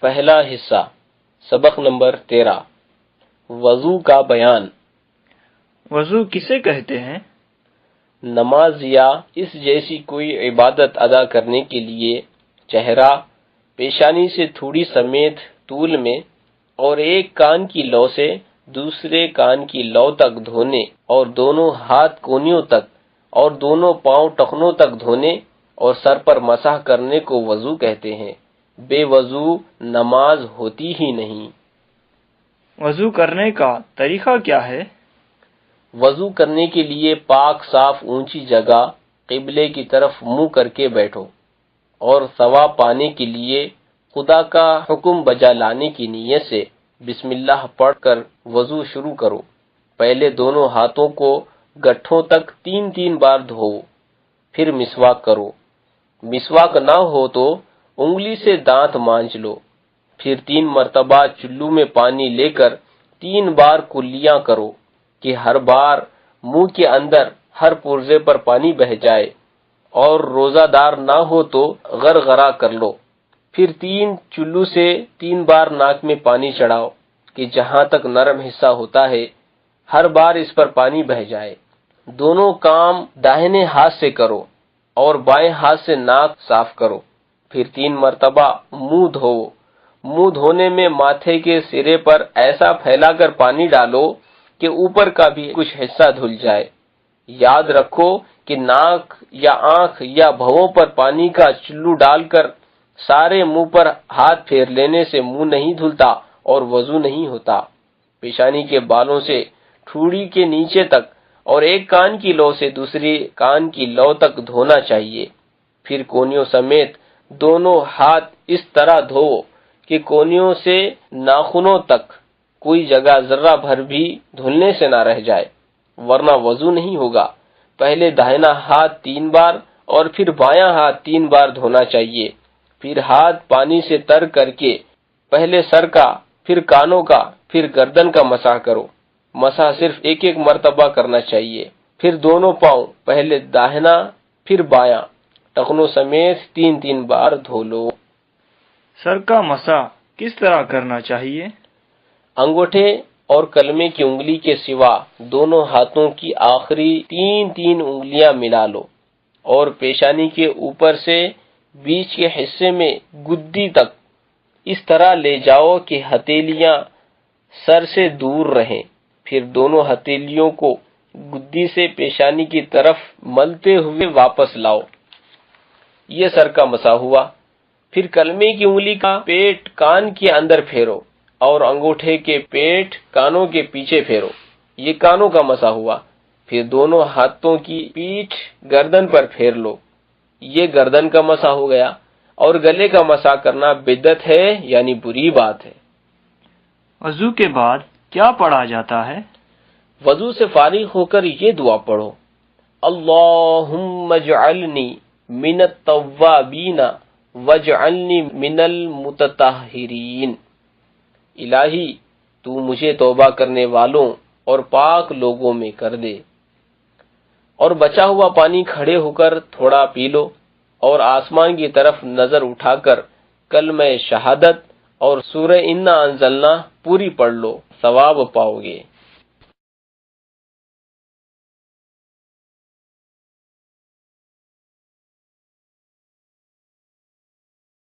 پہلا حصہ سبق نمبر 13 وضو کا بیان۔ وضو کسے کہتے ہیں؟ نماز یا اس جیسی کوئی عبادت ادا کرنے کے لیے چہرہ پیشانی سے تھوڑی سمیت طول میں اور ایک کان کی لو سے دوسرے کان کی لو تک دھونے اور دونوں ہاتھ کونیوں تک اور دونوں پاؤں ٹخنوں تک دھونے اور سر پر مسح کرنے کو وضو کہتے ہیں۔ بے وضو نماز ہوتی ہی نہیں۔ وضو کرنے کا طریقہ کیا ہے؟ وضو کرنے کے لیے پاک صاف اونچی جگہ قبلے کی طرف منہ کر کے بیٹھو اور ثواب پانے کے لیے خدا کا حکم بجا لانے کی نیت سے بسم اللہ پڑھ کر وضو شروع کرو۔ پہلے دونوں ہاتھوں کو گٹھوں تک 3 بار دھو، پھر مسواک کرو۔ مسواک نہ ہو تو انگلی سے دانت مانجھ لو، پھر 3 مرتبہ چلو میں پانی لے کر 3 بار کلیاں کرو کہ ہر بار منہ کے اندر ہر پرزے پر پانی بہہ جائے، اور روزہ دار نہ ہو تو غرغرہ کر لو۔ پھر 3 چلو سے 3 بار ناک میں پانی چڑھاؤ کہ جہاں تک نرم حصہ ہوتا ہے ہر بار اس پر پانی بہہ جائے۔ دونوں کام داہنے ہاتھ سے کرو اور بائیں ہاتھ سے ناک صاف کرو۔ پھر 3 مرتبہ منہ دھو۔ منہ دھونے میں ماتھے کے سرے پر ایسا پھیلا کر پانی ڈالو کہ اوپر کا بھی کچھ حصہ دھل جائے۔ یاد رکھو کہ ناک یا آنکھ یا بھووں پر پانی کا چلو ڈال کر سارے منہ پر ہاتھ پھیر لینے سے منہ نہیں دھلتا اور وضو نہیں ہوتا۔ پیشانی کے بالوں سے ٹھوڑی کے نیچے تک اور ایک کان کی لو سے دوسری کان کی لو تک دھونا چاہیے۔ پھر کونیوں سمیت دونوں ہاتھ اس طرح دھو کہ کونیوں سے ناخنوں تک کوئی جگہ ذرہ بھر بھی دھلنے سے نہ رہ جائے، ورنہ وضو نہیں ہوگا۔ پہلے داہنا ہاتھ 3 بار اور پھر بایاں ہاتھ 3 بار دھونا چاہیے۔ پھر ہاتھ پانی سے تر کر کے پہلے سر کا، پھر کانوں کا، پھر گردن کا مسح کرو۔ مسح صرف ایک مرتبہ کرنا چاہیے۔ پھر دونوں پاؤں پہلے داہنا پھر بایاں ٹخنوں سمیت 3 بار دھو لو۔ سر کا مسح کس طرح کرنا چاہیے؟ انگوٹھے اور کلمے کی انگلی کے سوا دونوں ہاتھوں کی آخری 3 انگلیاں ملا لو اور پیشانی کے اوپر سے بیچ کے حصے میں گدی تک اس طرح لے جاؤ کہ ہتھیلیاں سر سے دور رہیں۔ پھر دونوں ہتھیلیوں کو گدی سے پیشانی کی طرف ملتے ہوئے واپس لاؤ۔ یہ سر کا مسح ہوا۔ پھر کلمے کی انگلی کا پیٹ کان کے اندر پھیرو اور انگوٹھے کے پیٹ کانوں کے پیچھے پھیرو۔ یہ کانوں کا مسح ہوا۔ پھر دونوں ہاتھوں کی پیٹھ گردن پر پھیر لو۔ یہ گردن کا مسح ہو گیا۔ اور گلے کا مسح کرنا بدعت ہے، یعنی بری بات ہے۔ وضو کے بعد کیا پڑھا جاتا ہے؟ وضو سے فارغ ہو کر یہ دعا پڑھو: اللہم اجعلنی من التوابین واجعلنی من المتطہرین۔ الہی تو مجھے توبہ کرنے والوں اور پاک لوگوں میں کر دے۔ اور بچا ہوا پانی کھڑے ہو کر تھوڑا پی لو اور آسمان کی طرف نظر اٹھا کر کلمہ شہادت اور سورہ انا انزلنا پوری پڑھ لو، ثواب پاؤ گے۔